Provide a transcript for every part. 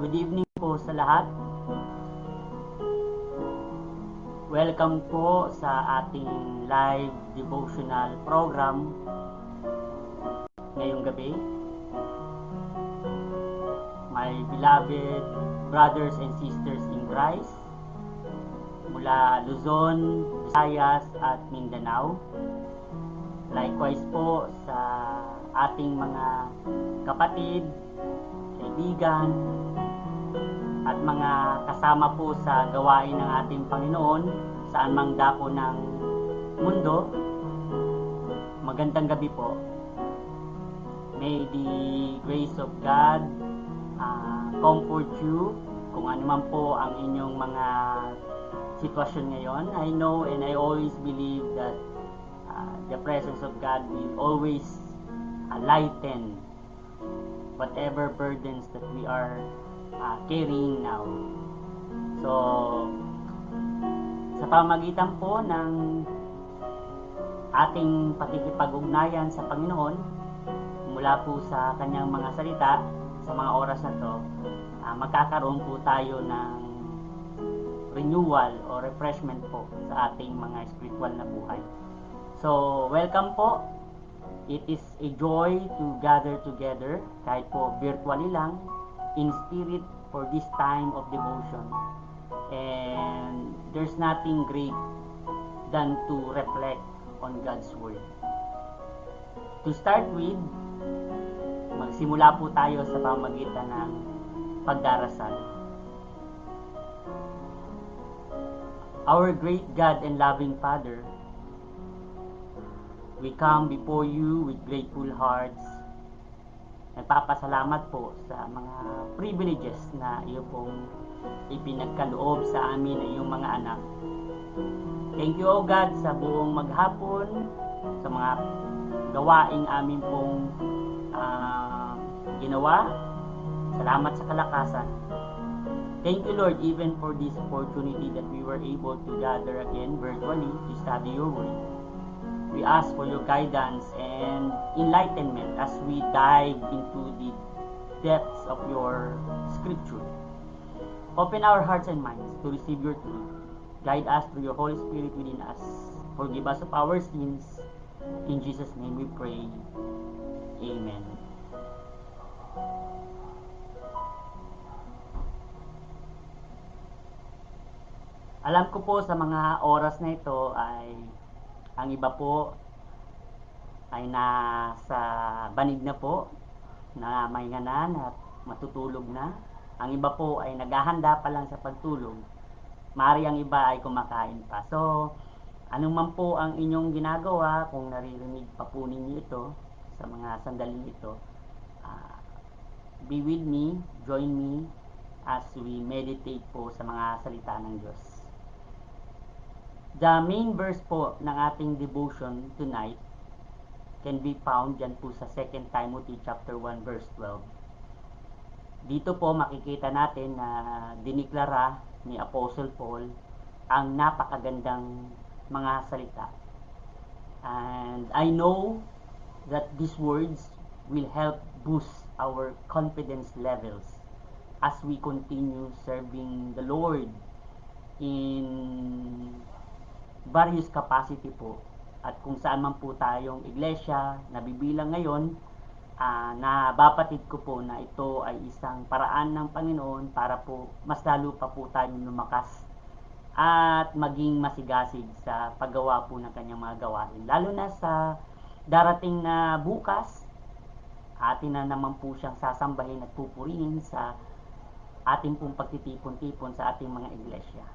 Good evening po sa lahat. Welcome po sa ating live devotional program ngayong gabi. My beloved brothers and sisters in Christ mula Luzon, Visayas at Mindanao. Likewise po sa ating mga kapatid, kaibigan, at mga kasama po sa gawain ng ating Panginoon saan mang dako ng mundo. Magandang gabi po. May the grace of God comfort you kung ano man po ang inyong mga sitwasyon ngayon. I know and I always believe that the presence of God will always lighten whatever burdens that we are carrying now. So, sa pamagitan po ng ating pakikipag-ugnayan sa Panginoon, mula po sa kanyang mga salita, sa mga oras na to, magkakaroon po tayo ng renewal o refreshment po sa ating mga spiritual na buhay. So, welcome po. It is a joy to gather together, kahit po virtually lang, in spirit for this time of devotion. And there's nothing great than to reflect on God's Word. To start with, magsimula po tayo sa pamagitan ng pagdarasal. Our great God and loving Father, we come before you with grateful hearts. Nagpapasalamat po sa mga privileges na iyo pong ipinagkaloob sa amin ay iyong mga anak. Thank you, O God, sa buong maghapon, sa mga gawaing amin pong ginawa. Salamat sa kalakasan. Thank you, Lord, even for this opportunity that we were able to gather again virtually to study your word. We ask for your guidance and enlightenment as we dive into the depths of your scripture. Open our hearts and minds to receive your truth. Guide us through your Holy Spirit within us. Forgive us of our sins. In Jesus' name we pray. Amen. Alam ko po sa mga oras na ito ay ang iba po ay nasa banig na po, na mahinganan at matutulog na. Ang iba po ay naghahanda pa lang sa pagtulog. Maaari ang iba ay kumakain pa. So, anuman po ang inyong ginagawa, kung naririnig pa po ninyo ito sa mga sandaling ito, be with me, join me as we meditate po sa mga salita ng Diyos. The main verse po ng ating devotion tonight can be found dyan po sa 2 Timothy chapter 1 verse 12. Dito po makikita natin na diniklara ni Apostle Paul ang napakagandang mga salita. And I know that these words will help boost our confidence levels as we continue serving the Lord in various capacity po, at kung saan man po tayong iglesia nabibilang ngayon, nabapatid ko po na ito ay isang paraan ng Panginoon para po mas lalo pa po tayong lumakas at maging masigasig sa paggawa po ng kanyang mga gawain, lalo na sa darating na bukas. Atin na naman po siyang sasambahin at pupurihin sa ating pong pagtitipon-tipon sa ating mga iglesia.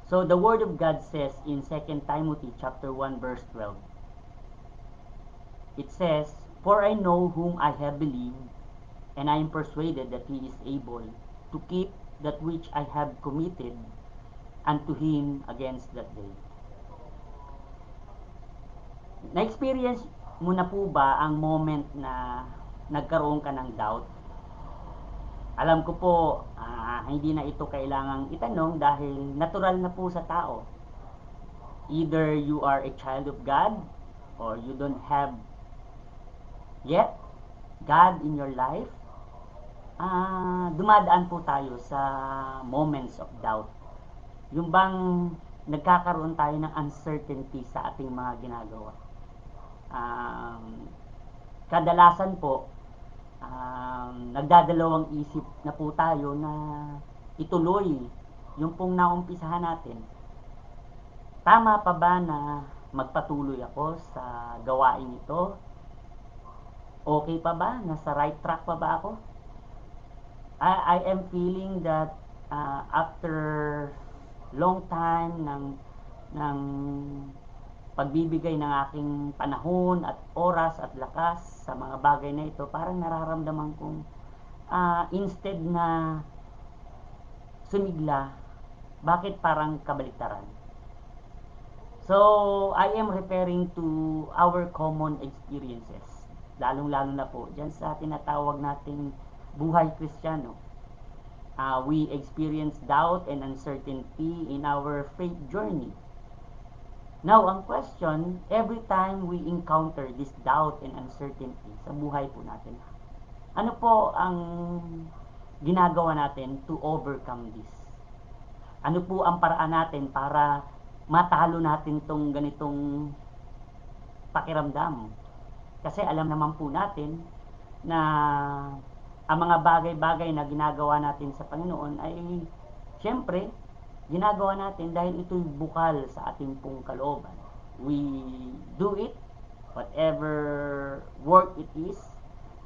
So the word of God says in 2 Timothy chapter 1 verse 12. It says, "For I know whom I have believed, and I am persuaded that he is able to keep that which I have committed unto him against that day." Na-experience mo na po ba ang moment na nagkaroon ka ng doubt? Alam ko po, hindi na ito kailangang itanong dahil natural na po sa tao. Either you are a child of God or you don't have yet God in your life, dumadaan po tayo sa moments of doubt. Yung bang nagkakaroon tayo ng uncertainty sa ating mga ginagawa. Kadalasan po, nagdadalawang isip na po tayo na ituloy yung pong naumpisahan natin. Tama pa ba na magpatuloy ako sa gawain ito? Okay pa ba? Nasa right track pa ba ako? I am feeling that after long time ng pagbibigay ng aking panahon at oras at lakas sa mga bagay na ito, parang nararamdaman kong instead na sumigla, bakit parang kabaliktaran? So, I am referring to our common experiences. Lalong-lalo na po dyan sa tinatawag nating buhay Kristiyano. We experience doubt and uncertainty in our faith journey. Now, ang question, every time we encounter this doubt and uncertainty sa buhay po natin, ano po ang ginagawa natin to overcome this? Ano po ang paraan natin para matalo natin tong ganitong pakiramdam? Kasi alam naman po natin na ang mga bagay-bagay na ginagawa natin sa Panginoon ay siyempre ginagawa natin dahil ito'y bukal sa ating pong kalooban. We do it, whatever work it is,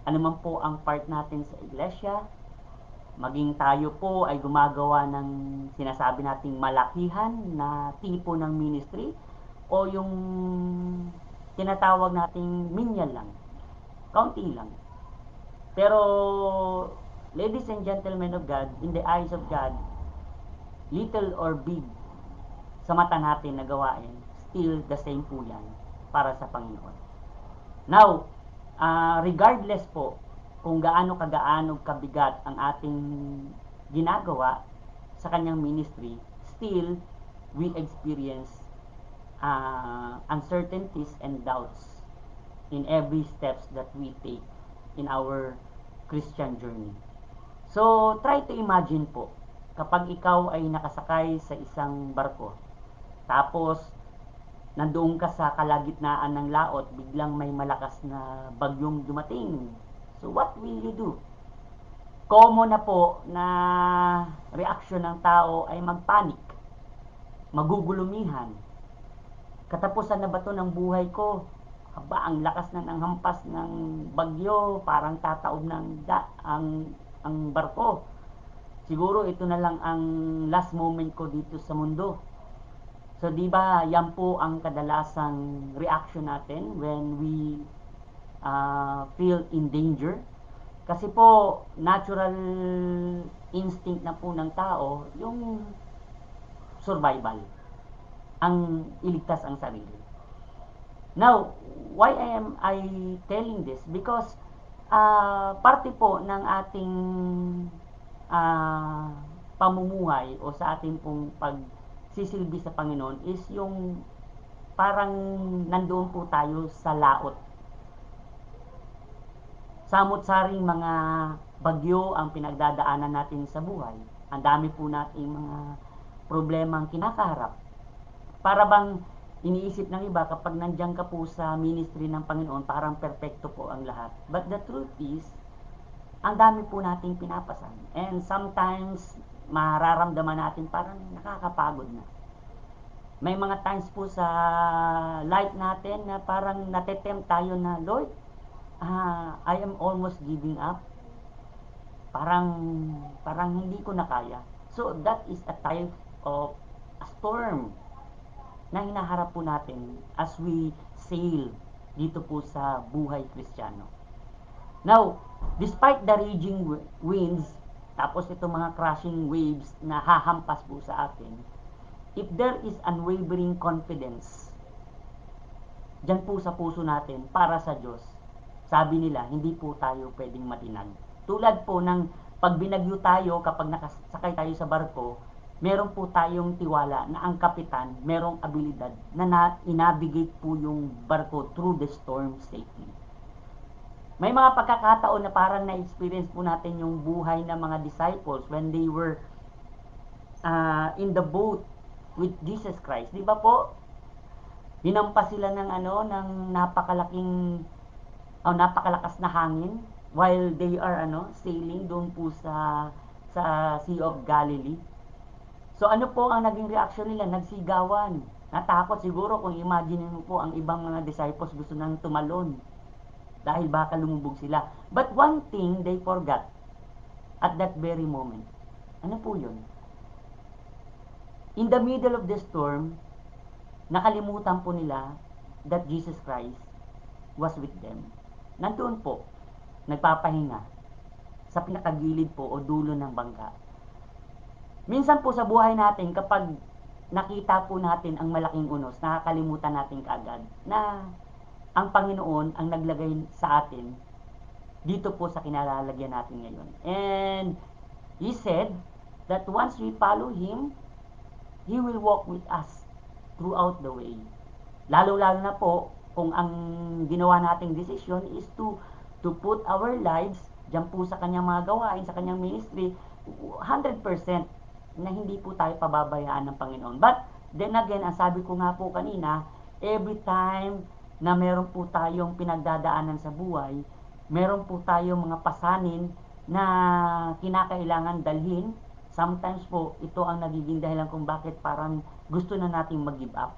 ano man po ang part natin sa iglesia, maging tayo po ay gumagawa ng sinasabi nating malakihan na tipo ng ministry o yung tinatawag nating minimal lang, kaunti lang. Pero, ladies and gentlemen of God, in the eyes of God, little or big sa mata natin na gawain, still the same po yan para sa Panginoon. Now, regardless po kung gaano kagaano kabigat ang ating ginagawa sa kanyang ministry, still we experience uncertainties and doubts in every steps that we take in our Christian journey. So, try to imagine po, kapag ikaw ay nakasakay sa isang barko, tapos nandoon ka sa kalagitnaan ng laot, biglang may malakas na bagyong dumating. So, what will you do? Common na po na reaksyon ng tao ay magpanik, magugulumihan. Katapusan na ba to ng buhay ko? Aba, ang lakas na ng hampas ng bagyo, parang tataob ng ang barko. Siguro ito na lang ang last moment ko dito sa mundo. So, di ba, yan po ang kadalasang reaction natin when we feel in danger. Kasi po, natural instinct na po ng tao, yung survival. Ang iligtas ang sarili. Now, why am I telling this? Because parte po ng ating pamumuhay o sa ating pong pagsisilbi sa Panginoon is yung parang nandoon po tayo sa laot. Samot-saring mga bagyo ang pinagdadaanan natin sa buhay. Ang dami po nating mga problemang kinakaharap. Para bang iniisip ng iba kapag nandiyan ka po sa ministry ng Panginoon, parang perfecto po ang lahat. But the truth is, ang dami po nating pinapasan. And sometimes, mararamdaman natin parang nakakapagod na. May mga times po sa life natin na parang natetempt tayo na, Lord, I am almost giving up. Parang hindi ko na kaya. So, that is a type of a storm na hinaharap po natin as we sail dito po sa buhay Kristiyano. Now, despite the raging winds, tapos itong mga crashing waves na hahampas po sa atin, if there is unwavering confidence dyan po sa puso natin para sa Diyos, sabi nila, hindi po tayo pwedeng matinag. Tulad po ng pag binagyo tayo, kapag nakasakay tayo sa barko, meron po tayong tiwala na ang kapitan merong abilidad na inabigate po yung barko through the storm safely. May mga pagkakataon na parang na-experience po natin yung buhay ng mga disciples when they were in the boat with Jesus Christ. Di ba po? Hinampas sila ng ng napakalakas na hangin while they are sailing doon po sa Sea of Galilee. So ano po ang naging reaction nila? Nagsigawan. Natakot siguro kung imagine mo po ang ibang mga disciples gusto nang tumalon dahil baka lumubog sila. But one thing they forgot at that very moment. Ano po yun? In the middle of the storm, nakalimutan po nila that Jesus Christ was with them. Nandoon po, nagpapahinga sa pinakagilid po o dulo ng bangka. Minsan po sa buhay natin, kapag nakita po natin ang malaking unos, nakakalimutan natin kaagad na ang Panginoon ang naglagay sa atin dito po sa kinalalagyan natin ngayon. And He said that once we follow Him, He will walk with us throughout the way. Lalo-lalo na po kung ang ginawa nating desisyon is to put our lives diyan po sa kanyang mga gawain, sa kanyang ministry, 100% na hindi po tayo pababayaan ng Panginoon. But then again, ang sabi ko nga po kanina, every time na meron po tayong pinagdadaanan sa buhay, meron po tayong mga pasanin na kinakailangan dalhin. Sometimes po, ito ang nagiging dahilan kung bakit parang gusto na nating mag-give up.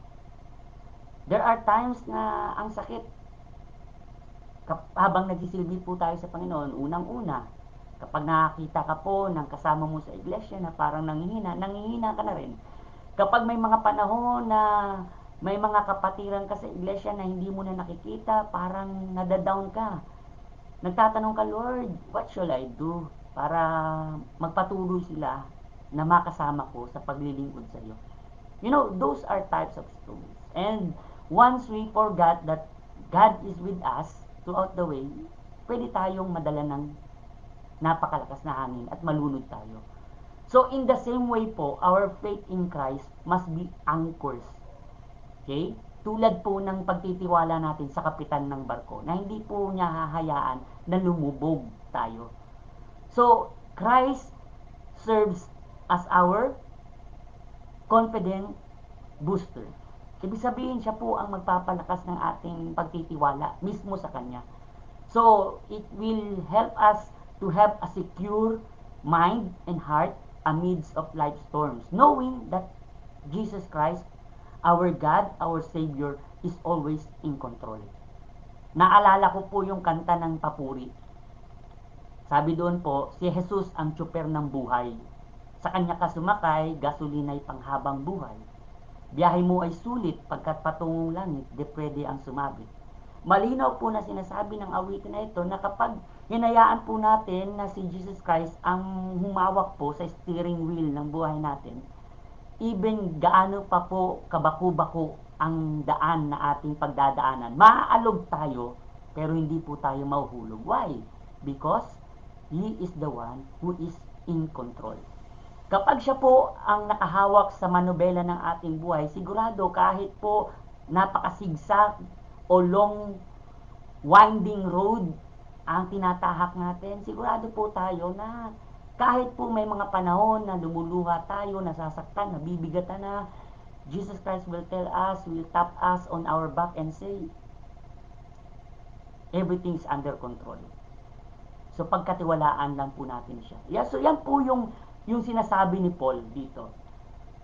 There are times na ang sakit habang nagsisilbi po tayo sa Panginoon. Unang-una, kapag nakakita ka po ng kasama mo sa iglesia na parang nanghihina ka na rin. Kapag may mga panahon na may mga kapatiran ka sa iglesia na hindi mo na nakikita, parang nadadown ka. Nagtatanong ka, Lord, what shall I do para magpatuloy sila na makasama ko sa paglilingkod sa iyo? You know, those are types of stories. And once we forgot that God is with us throughout the way, pwede tayong madala ng napakalakas na hangin at malunod tayo. So, in the same way po, our faith in Christ must be anchors. Okay? Tulad po ng pagtitiwala natin sa kapitan ng barko na hindi po niya hahayaan na lumubog tayo. So, Christ serves as our confident booster. Ibig sabihin, siya po ang magpapalakas ng ating pagtitiwala mismo sa Kanya. So, it will help us to have a secure mind and heart amidst of life storms, knowing that Jesus Christ, our God, our Savior, is always in control. Naalala ko po yung kanta ng Papuri. Sabi doon po, si Jesus ang tsuper ng buhay. Sa kanya ka sumakay, gasolina'y panghabang buhay. Biyahe mo ay sulit, pagkat patungong langit, de pwede ang sumabit. Malinaw po na sinasabi ng awitin na ito na kapag hinayaan po natin na si Jesus Christ ang humawak po sa steering wheel ng buhay natin, even gaano pa po kabaku-bako ang daan na ating pagdadaanan, maaalog tayo, pero hindi po tayo mahuhulog. Why? Because He is the one who is in control. Kapag siya po ang nakahawak sa manubela ng ating buhay, sigurado kahit po napakasigsag o long winding road ang tinatahak natin, sigurado po tayo na kahit po may mga panahon na lumuluha tayo, nasasaktan, nabibigatan na, Jesus Christ will tell us, will tap us on our back and say, everything is under control. So pagkatiwalaan lang po natin siya. Yeah, so yan po yung sinasabi ni Paul dito.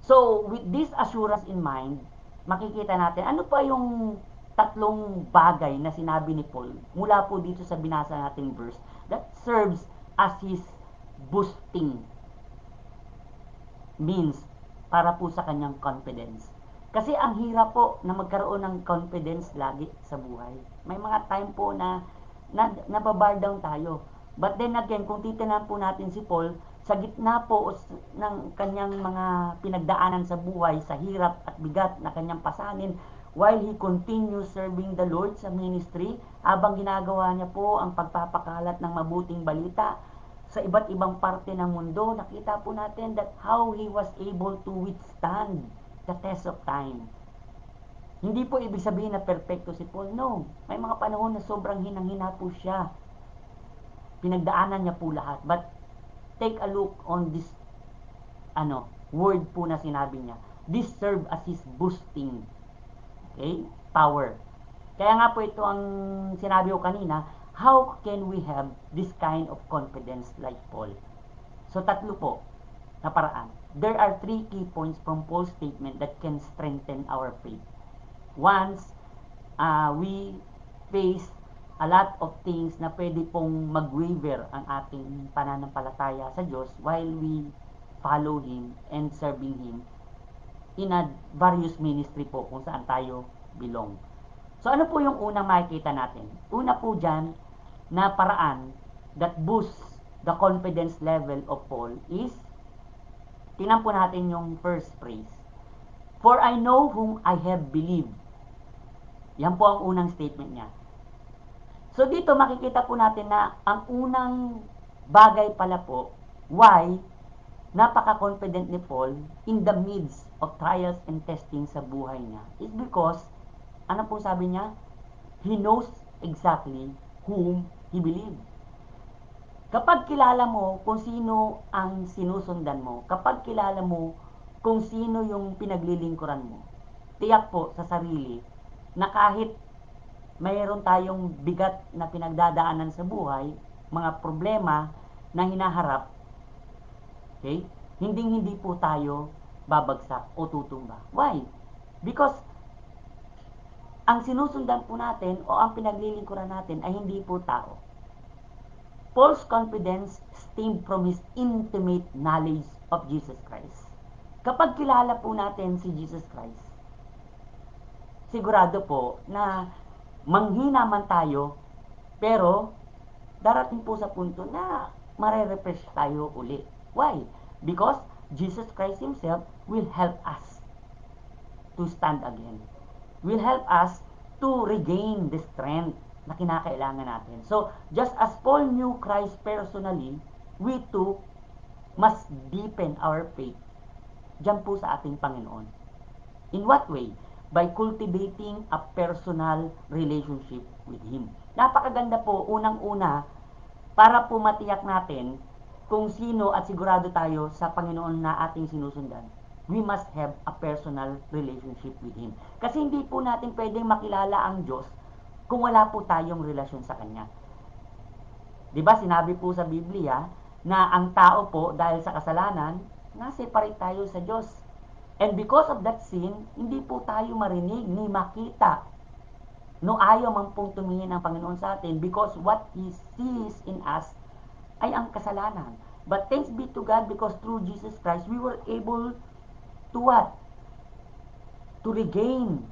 So with this assurance in mind, makikita natin ano pa yung tatlong bagay na sinabi ni Paul mula po dito sa binasa nating verse that serves as his boosting means para po sa kanyang confidence. Kasi ang hirap po na magkaroon ng confidence lagi sa buhay. May mga time po na nababar down tayo. But then again, kung titingnan po natin si Paul, sa gitna po ng kanyang mga pinagdaanan sa buhay, sa hirap at bigat na kanyang pasanin, while he continues serving the Lord sa ministry, habang ginagawa niya po ang pagpapakalat ng mabuting balita sa iba't ibang parte ng mundo, nakita po natin that how he was able to withstand the test of time. Hindi po ibig sabihin na perfecto si Paul. No. May mga panahon na sobrang hinang-hina po siya. Pinagdaanan niya po lahat. But take a look on this word po na sinabi niya. This serve as his boosting, okay, power. Kaya nga po ito ang sinabi ko kanina, how can we have this kind of confidence like Paul? So tatlo po na paraan. There are 3 key points from Paul's statement that can strengthen our faith. Once we face a lot of things na pwede pong mag-waver ang ating pananampalataya sa Diyos while we follow Him and serving Him in a various ministry po kung saan tayo belong. So ano po yung unang makikita natin? Una po dyan na paraan that boosts the confidence level of Paul is, tingnan po natin yung first phrase. For I know whom I have believed. Yan po ang unang statement niya. So dito makikita po natin na ang unang bagay pala po, why napaka-confident ni Paul in the midst of trials and testing sa buhay niya is because, ano po sabi niya? He knows exactly whom he believes. Kapag kilala mo kung sino ang sinusundan mo, kapag kilala mo kung sino yung pinaglilingkuran mo, tiyak po sa sarili na kahit mayroon tayong bigat na pinagdadaanan sa buhay, mga problema na hinaharap, okay, hindi po tayo babagsak o tutumba. Why? Because ang sinusundan po natin o ang pinaglilingkuran natin ay hindi po tao. Paul's confidence stemmed from his intimate knowledge of Jesus Christ. Kapag kilala po natin si Jesus Christ, sigurado po na manghina man tayo, pero darating po sa punto na mare-refresh tayo uli. Why? Because Jesus Christ Himself will help us to stand again. Will help us to regain the strength na kinakailangan natin. So, just as Paul knew Christ personally, we too must deepen our faith diyan po sa ating Panginoon. In what way? By cultivating a personal relationship with Him. Napakaganda po, unang-una, para po matiyak natin kung sino at sigurado tayo sa Panginoon na ating sinusundan. We must have a personal relationship with Him. Kasi hindi po natin pwedeng makilala ang Diyos kung wala po tayong relasyon sa Kanya. Diba, sinabi po sa Biblia na ang tao po dahil sa kasalanan, na-separate tayo sa Diyos. And because of that sin, hindi po tayo marinig ni makita. No, ayaw man pong tumingin ang Panginoon sa atin because what He sees in us ay ang kasalanan. But thanks be to God because through Jesus Christ, we were able to what? To regain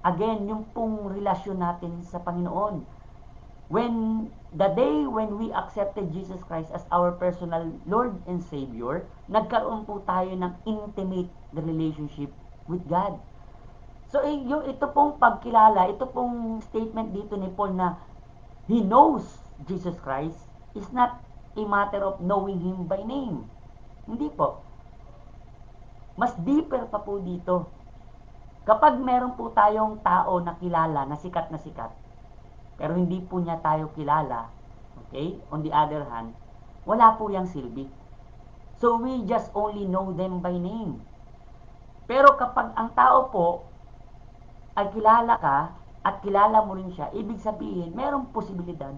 again yung pong relasyon natin sa Panginoon. When the day when we accepted Jesus Christ as our personal Lord and Savior, nagkaroon po tayo ng intimate relationship with God. So yung ito pong pagkilala, ito pong statement dito ni Paul na he knows Jesus Christ is not a matter of knowing Him by name. Hindi po. Mas deeper pa po dito. Kapag meron po tayong tao na kilala, na sikat, pero hindi po niya tayo kilala, okay, on the other hand, wala po yang silbi. So we just only know them by name. Pero kapag ang tao po ay kilala ka at kilala mo rin siya, ibig sabihin, merong posibilidad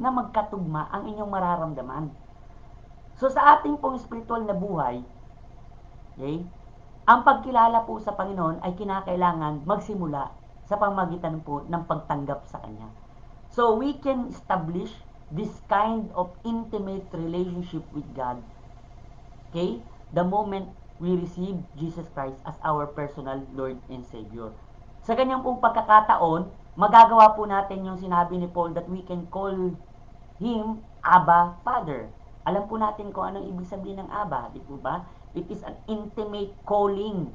na magkatugma ang inyong mararamdaman. So sa ating pong spiritual na buhay, okay, ang pagkilala po sa Panginoon ay kinakailangan magsimula sa pamamagitan po ng pagtanggap sa Kanya. So we can establish this kind of intimate relationship with God, okay, the moment we receive Jesus Christ as our personal Lord and Savior. Sa ganyang pong pagkakataon, magagawa po natin yung sinabi ni Paul that we can call Him Abba Father. Alam po natin kung anong ibig sabihin ng Abba, di po ba? It is an intimate calling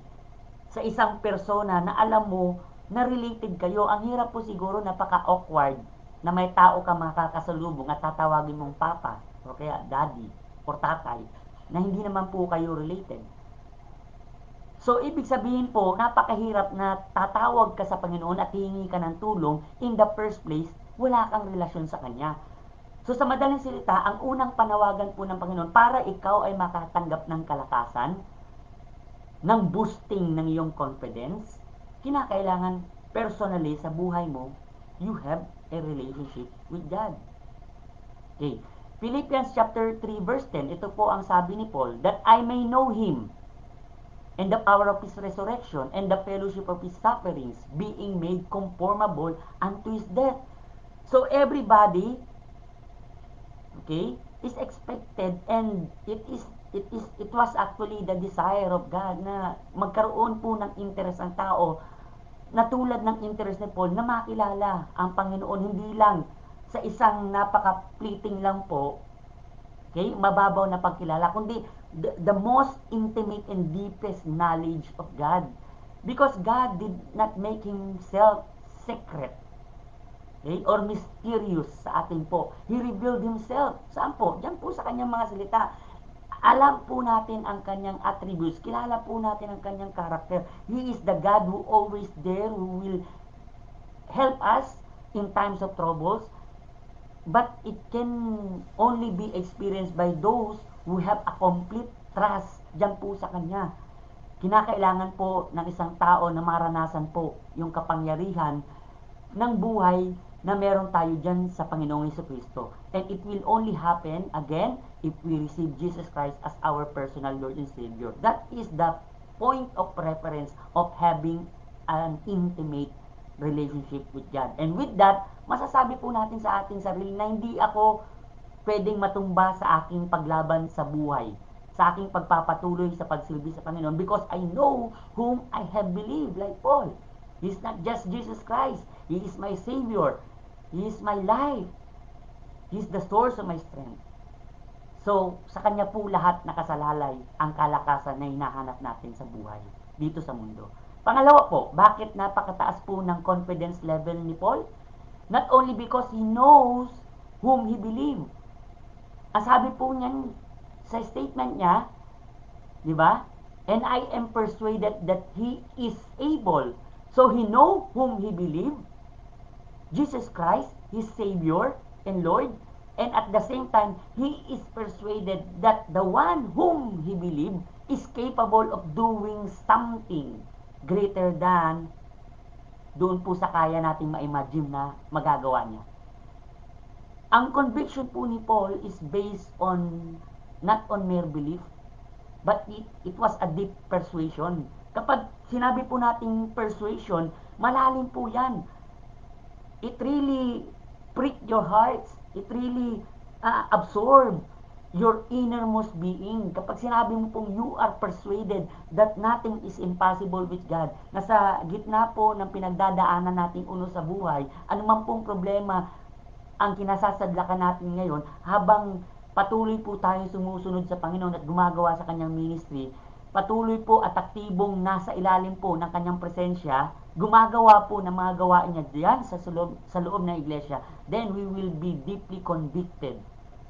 sa isang persona na alam mo na related kayo. Ang hirap po siguro, napaka-awkward na may tao ka makakasalubong at tatawagin mong papa o kaya daddy or tatay na hindi naman po kayo related. So, ibig sabihin po, napakahirap na tatawag ka sa Panginoon at hihingi ka ng tulong. In the first place, wala kang relasyon sa Kanya. So sa madaling salita, ang unang panawagan po ng Panginoon para ikaw ay makatanggap ng kalakasan, ng boosting ng iyong confidence, kinakailangan personally sa buhay mo, you have a relationship with God. Okay. Philippians chapter 3 verse 10, ito po ang sabi ni Paul, that I may know Him and the power of His resurrection and the fellowship of His sufferings, being made conformable unto His death. So everybody, okay, is expected, and it was actually the desire of God na magkaroon po ng interest ang tao na tulad ng interest ni Paul na makilala ang Panginoon, hindi lang sa isang napaka-fleeting lang po, okay, mababaw na pagkilala, kundi the most intimate and deepest knowledge of God, because God did not make Himself secret, okay, or mysterious sa atin po. He revealed Himself. Saan po? Diyan po sa kanyang mga salita. Alam po natin ang kanyang attributes. Kilala po natin ang kanyang character. He is the God who always there, who will help us in times of troubles. But it can only be experienced by those who have a complete trust diyan po sa kanya. Kinakailangan po ng isang tao na maranasan po yung kapangyarihan ng buhay na meron tayo dyan sa Panginoong Jesucristo. And it will only happen, again, if we receive Jesus Christ as our personal Lord and Savior. That is the point of reference of having an intimate relationship with God. And with that, masasabi po natin sa ating sarili na hindi ako pwedeng matumba sa aking paglaban sa buhay, sa aking pagpapatuloy sa pagsilbi sa Panginoon, because I know whom I have believed, like Paul. He's not just Jesus Christ. He is my Savior. He is my life. He is the source of my strength. So, sa Kanya po lahat nakasalalay ang kalakasan na hinahanap natin sa buhay dito sa mundo. Pangalawa po, bakit napakataas po ng confidence level ni Paul? Not only because he knows whom he believes. Ang sabi po niyan sa statement niya, di ba? And I am persuaded that he is able. So he know whom he believed, Jesus Christ, his Savior and Lord, and at the same time, he is persuaded that the one whom he believed is capable of doing something greater than doon po sa kaya nating ma-imagine na magagawa niya. Ang conviction po ni Paul is based on not on mere belief, but it was a deep persuasion. Kapag sinabi po nating persuasion, malalim po yan. It really prick your hearts. It really absorb your innermost being. Kapag sinabi mo pong you are persuaded that nothing is impossible with God, nasa gitna po ng pinagdadaanan nating uno sa buhay, anuman pong problema ang kinasasadlakan natin ngayon, habang patuloy po tayong sumusunod sa Panginoon at gumagawa sa kanyang ministry, patuloy po at aktibong nasa ilalim po ng kanyang presensya, gumagawa po ng mga gawain niya diyan sa loob ng iglesia, then we will be deeply convicted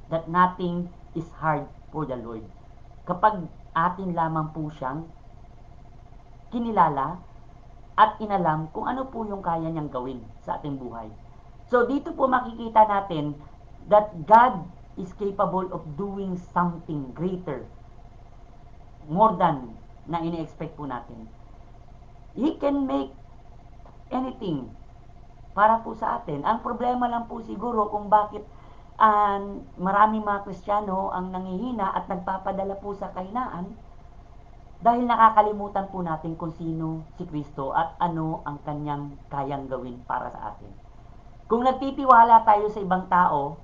that nothing is hard for the Lord. Kapag atin lamang po siyang kinilala at inalam kung ano po yung kaya niyang gawin sa ating buhay. So dito po makikita natin that God is capable of doing something greater, more than na ini-expect po natin. He can make anything para po sa atin. Ang problema lang po siguro kung bakit maraming mga Kristiyano ang nangihina at nagpapadala po sa kahinaan, dahil nakakalimutan po natin kung sino si Kristo at ano ang kanyang kayang gawin para sa atin. Kung nagtitiwala tayo sa ibang tao,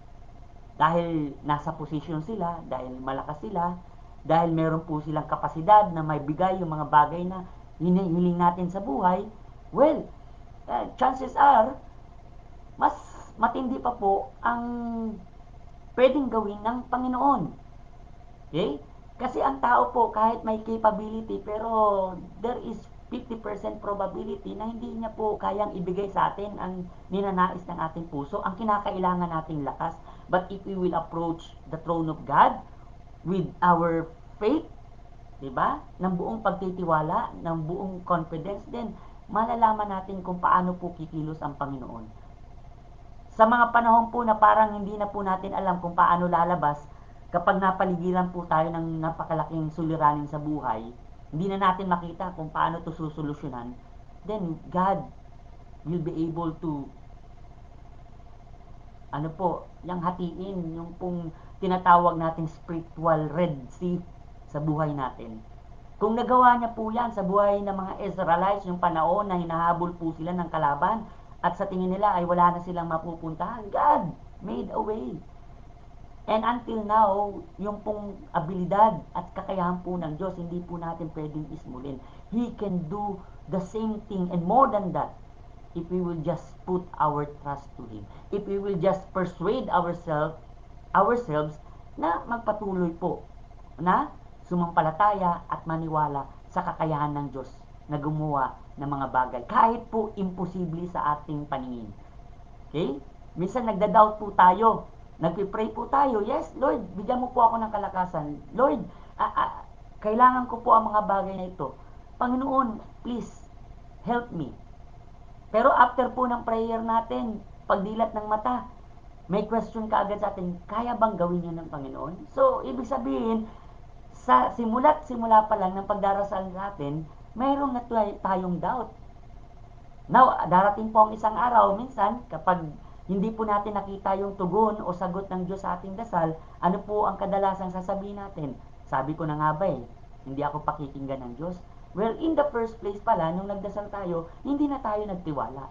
dahil nasa posisyon sila, dahil malakas sila, dahil meron po silang kapasidad na may bigay yung mga bagay na hinihiling natin sa buhay, well, chances are, mas matindi pa po ang pwedeng gawin ng Panginoon. Okay? Kasi ang tao po, kahit may capability, pero there is 50% probability na hindi niya po kayang ibigay sa atin ang ninanais ng ating puso, ang kinakailangan nating lakas. But if we will approach the throne of God with our faith, diba? Ng buong pagtitiwala, ng buong confidence, then malalaman natin kung paano po kikilos ang Panginoon Sa mga panahon po na parang hindi na po natin alam kung paano lalabas, kapag napaligiran po tayo ng napakalaking suliranin sa buhay, hindi na natin makita kung paano to susolusyonan, then God will be able to yung hatiin, yung pong tinatawag nating spiritual Red Sea sa buhay natin. Kung nagawa niya po yan sa buhay ng mga Israelites, yung panahon na hinahabol po sila ng kalaban, at sa tingin nila ay wala na silang mapupuntahan, God made a way. And until now, yung pong abilidad at kakayahan po ng Diyos, hindi po natin pwedeng ismulin. He can do the same thing and more than that if we will just put our trust to Him. If we will just persuade ourselves na magpatuloy po na sumampalataya at maniwala sa kakayahan ng Diyos na gumawa ng mga bagay. Kahit po imposible sa ating paningin. Okay? Minsan nagda-doubt po tayo. Nagpipray po tayo. Yes, Lord, bigyan mo po ako ng kalakasan. Lord, kailangan ko po ang mga bagay na ito. Panginoon, please, help me. Pero after po ng prayer natin, pagdilat ng mata, may question ka agad sa atin, kaya bang gawin yan ng Panginoon? So, ibig sabihin, sa simula pa lang ng pagdarasal natin, mayroon na tayong doubt. Now, darating po ang isang araw, minsan, kapag hindi po natin nakita yung tugon o sagot ng Diyos sa ating dasal, ano po ang kadalasang sasabihin natin? Sabi ko na nga ba hindi ako pakikinggan ng Diyos. Well, in the first place pala, nung nagdasal tayo, hindi na tayo nagtiwala.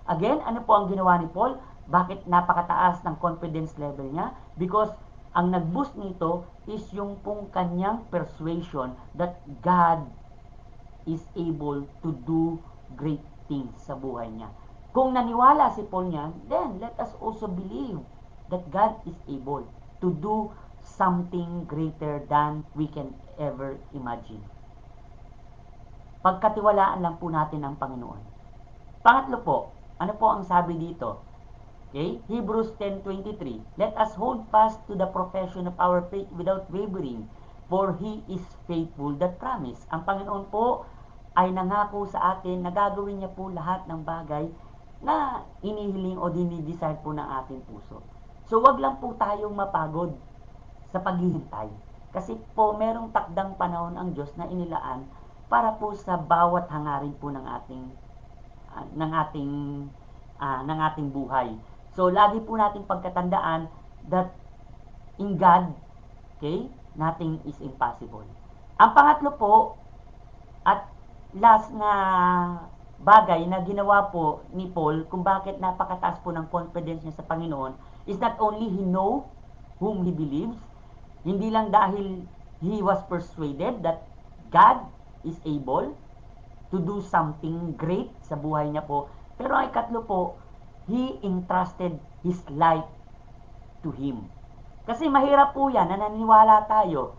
Again, ano po ang ginawa ni Paul? Bakit napakataas ng confidence level niya? Because ang nag-boost nito is yung pong kanyang persuasion that God is able to do great things sa buhay niya. Kung naniwala si Paul niyan, then let us also believe that God is able to do something greater than we can ever imagine. Pagkatiwalaan lang po natin ang Panginoon. Pangatlo po, ano po ang sabi dito? Okay? Hebrews 10:23. Let us hold fast to the profession of our faith without wavering, for He is faithful that promise. Ang Panginoon po ay nangako sa atin na gagawin niya po lahat ng bagay na inihiling o dinidesire po ng ating puso. So, wag lang po tayong mapagod sa paghihintay. Kasi po, merong takdang panahon ang Diyos na inilaan para po sa bawat hangarin po ng ating buhay. So, lagi po nating pagkatandaan that in God, okay, nothing is impossible. Ang pangatlo po, at last na bagay na ginawa po ni Paul kung bakit napakataas po ng confidence niya sa Panginoon is not only he know whom he believes, hindi lang dahil he was persuaded that God is able to do something great sa buhay niya po, pero ang ikatlo po, he entrusted his life to Him. Kasi mahirap po yan na naniwala tayo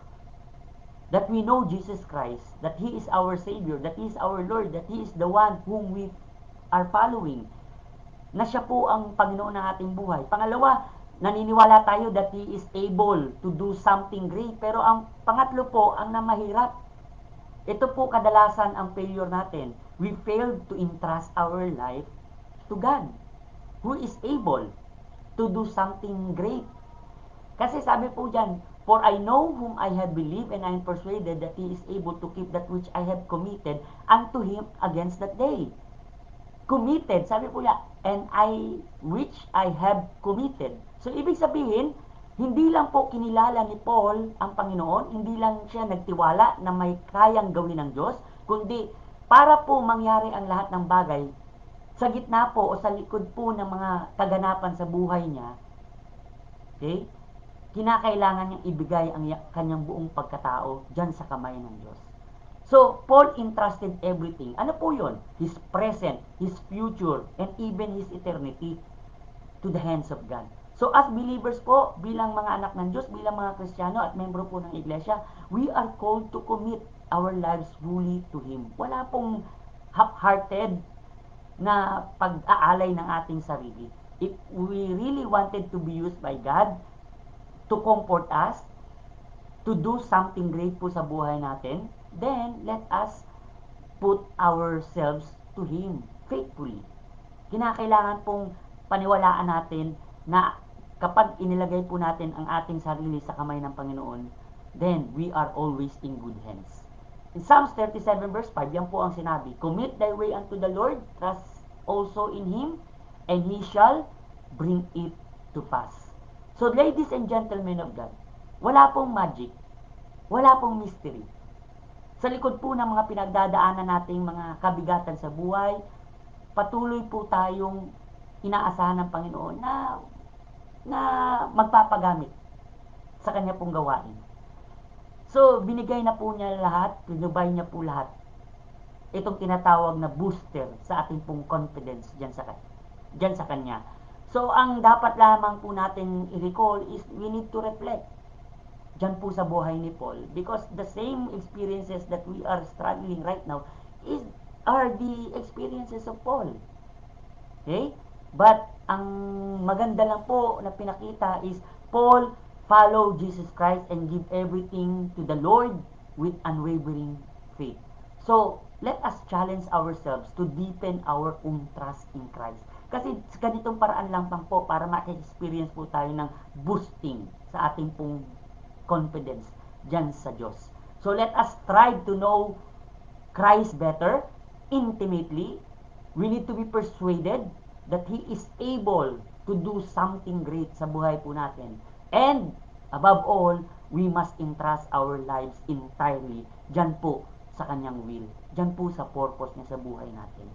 that we know Jesus Christ, that He is our Savior, that He is our Lord, that He is the one whom we are following, na siya po ang Panginoon ng ating buhay. Pangalawa, naniniwala tayo that He is able to do something great. Pero ang pangatlo po, ang namahirap, ito po kadalasan ang failure natin. We failed to entrust our life to God, who is able to do something great. Kasi sabi po dyan, for I know whom I have believed and I am persuaded that He is able to keep that which I have committed unto Him against that day. Committed, sabi po niya, and which I have committed. So, ibig sabihin, hindi lang po kinilala ni Paul ang Panginoon, hindi lang siya nagtiwala na may kayang gawin ng Diyos, kundi para po mangyari ang lahat ng bagay, sa gitna po o sa likod po ng mga kaganapan sa buhay niya, okay, kinakailangan niyang ibigay ang kanyang buong pagkatao dyan sa kamay ng Diyos. So, Paul entrusted everything. Ano po yun? His present, his future, and even his eternity to the hands of God. So, as believers po, bilang mga anak ng Diyos, bilang mga Kristiyano at membro po ng Iglesia, we are called to commit our lives fully to Him. Wala pong half-hearted na pag-aalay ng ating sarili. If we really wanted to be used by God to comfort us, to do something great po sa buhay natin, then let us put ourselves to Him faithfully. Kinakailangan pong paniwalaan natin na kapag inilagay po natin ang ating sarili sa kamay ng Panginoon, then we are always in good hands. In Psalms 37 verse 5, yan po ang sinabi, commit thy way unto the Lord, trust also in Him, and He shall bring it to pass. So ladies and gentlemen of God, wala pong magic, wala pong mystery. Sa likod po ng mga pinagdadaanan nating mga kabigatan sa buhay, patuloy po tayong inaasahan ng Panginoon na magpapagamit sa Kanya pong gawain. So, binigay na po niya lahat, pinubay niya po lahat. Itong tinatawag na booster sa ating pong confidence dyan sa Kanya. So, ang dapat lamang po natin i-recall is we need to reflect dyan po sa buhay ni Paul, because the same experiences that we are struggling right now are the experiences of Paul. Okay? But, ang maganda lang po na pinakita is Paul follow Jesus Christ and give everything to the Lord with unwavering faith. So, let us challenge ourselves to deepen our own trust in Christ. Kasi sa ganitong paraan lang po para ma-experience po tayo ng boosting sa ating pong confidence dyan sa Diyos. So, let us strive to know Christ better, intimately. We need to be persuaded that He is able to do something great sa buhay po natin. And, above all, we must entrust our lives entirely dyan po sa Kanyang will. Dyan po sa purpose niya sa buhay natin.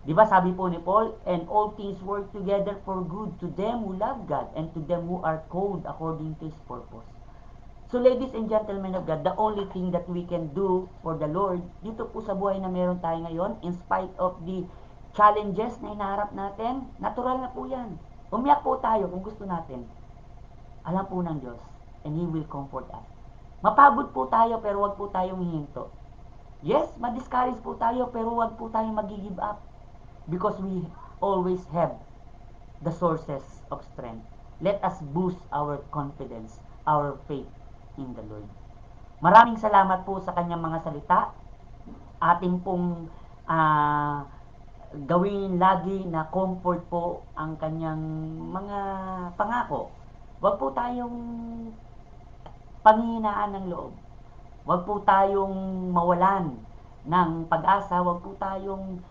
Diba sabi po ni Paul, and all things work together for good to them who love God and to them who are called according to His purpose. So ladies and gentlemen of God, the only thing that we can do for the Lord, dito po sa buhay na meron tayo ngayon, in spite of the challenges na hinaharap natin, natural na po yan. Umiyak po tayo kung gusto natin. Alam po ng Diyos, and He will comfort us. Mapagod po tayo, pero wag po tayong hihinto. Yes, ma-discourage po tayo, pero wag po tayong mag-give up. Because we always have the sources of strength. Let us boost our confidence, our faith in the Lord. Maraming salamat po sa kanyang mga salita. Ating pong gawin lagi na comfort po ang kanyang mga pangako. Huwag po tayong panghihinaan ng loob. Huwag po tayong mawalan ng pag-asa. Huwag po tayong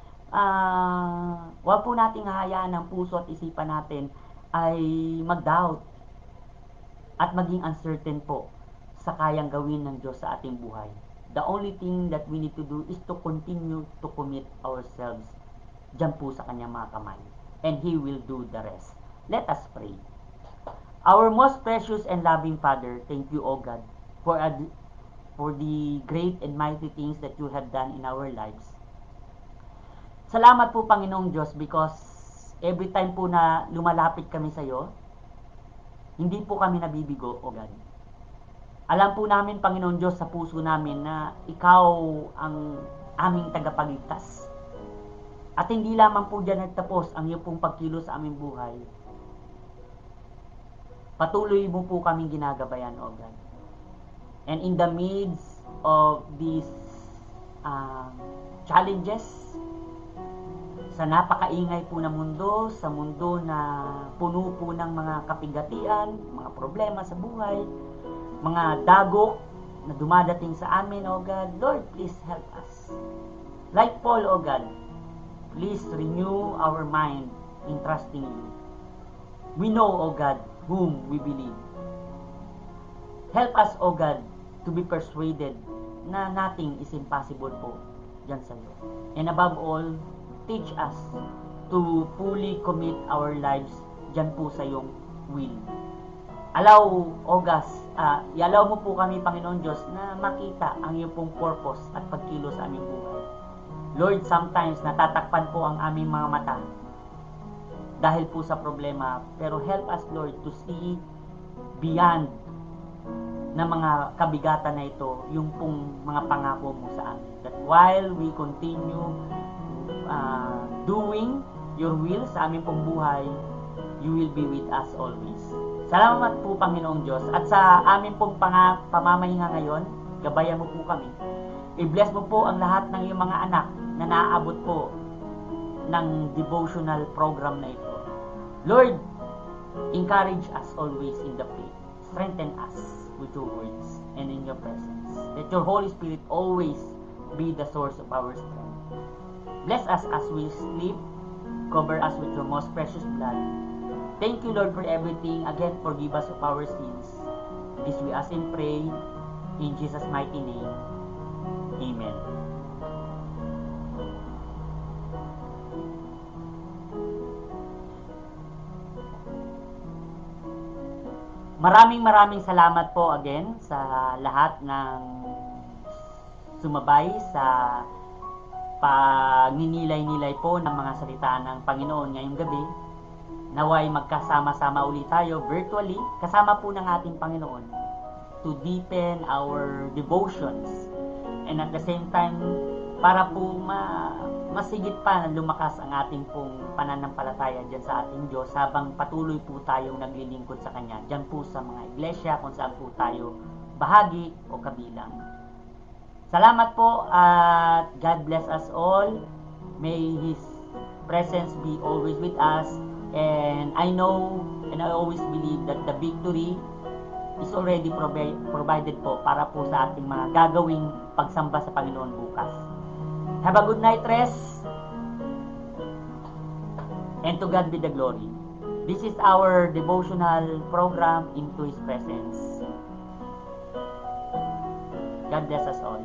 huwag po nating hahayaan ng puso at isipan natin ay mag-doubt at maging uncertain po sa kayang gawin ng Diyos sa ating buhay. The only thing that we need to do is to continue to commit ourselves dyan po sa kanyang mga kamay. And He will do the rest. Let us pray. Our most precious and loving Father, thank you, O God, for the great and mighty things that you have done in our lives. Salamat po, Panginoong Diyos, because every time po na lumalapit kami sa iyo, hindi po kami nabibigo, O God. Alam po namin, Panginoong Diyos, sa puso namin na Ikaw ang aming tagapagligtas. At hindi lamang po dyan nagtapos ang iyong pong pagkilos sa aming buhay. Patuloy mo po kaming ginagabayan, O God. And in the midst of these challenges, sa napakaingay po na mundo, sa mundo na puno po ng mga kapigatian, mga problema sa buhay, mga dagok na dumadating sa amin, O God, Lord, please help us. Like Paul, O God, please renew our mind in trusting you. We know, O God, whom we believe. Help us, O God, to be persuaded na nothing is impossible po dyan sa iyo. And above all, teach us to fully commit our lives dyan po sa iyong will. Allow mo po kami, Panginoon Diyos, na makita ang iyong pong purpose at pagkilos sa aming buhay. Lord, sometimes natatakpan po ang aming mga mata dahil po sa problema, pero help us, Lord, to see beyond na mga kabigatan na ito, yung pong mga pangako mo sa amin. That while we continue doing your will sa aming pong buhay, you will be with us always. Salamat po, Panginoong Diyos. At sa aming pong pamamahinga ngayon, gabayan mo po kami. I-bless mo po ang lahat ng iyong mga anak na naaabot po ng devotional program na ito. Lord, encourage us always in the faith. Strengthen us with your words and in your presence. Let your Holy Spirit always be the source of our strength. Bless us as we sleep. Cover us with your most precious blood. Thank you, Lord, for everything. Again, forgive us of our sins. This we ask and pray in Jesus' mighty name. Amen. Maraming salamat po again sa lahat ng sumabay sa pagninilay-nilay po ng mga salita ng Panginoon ngayong gabi. Naway magkasama-sama ulit tayo virtually kasama po ng ating Panginoon to deepen our devotions and at the same time para po masigit pa na lumakas ang ating pong pananampalataya dyan sa ating Diyos habang patuloy po tayong naglilingkod sa Kanya dyan po sa mga iglesia kung saan po tayo bahagi o kabilang. Salamat po at God bless us all. May His presence be always with us, and I know and I always believe that the victory is already provided po para po sa ating mga gagawing pagsamba sa Panginoon bukas. Have a good night rest. And to God be the glory. This is our devotional program into His presence. God bless us all.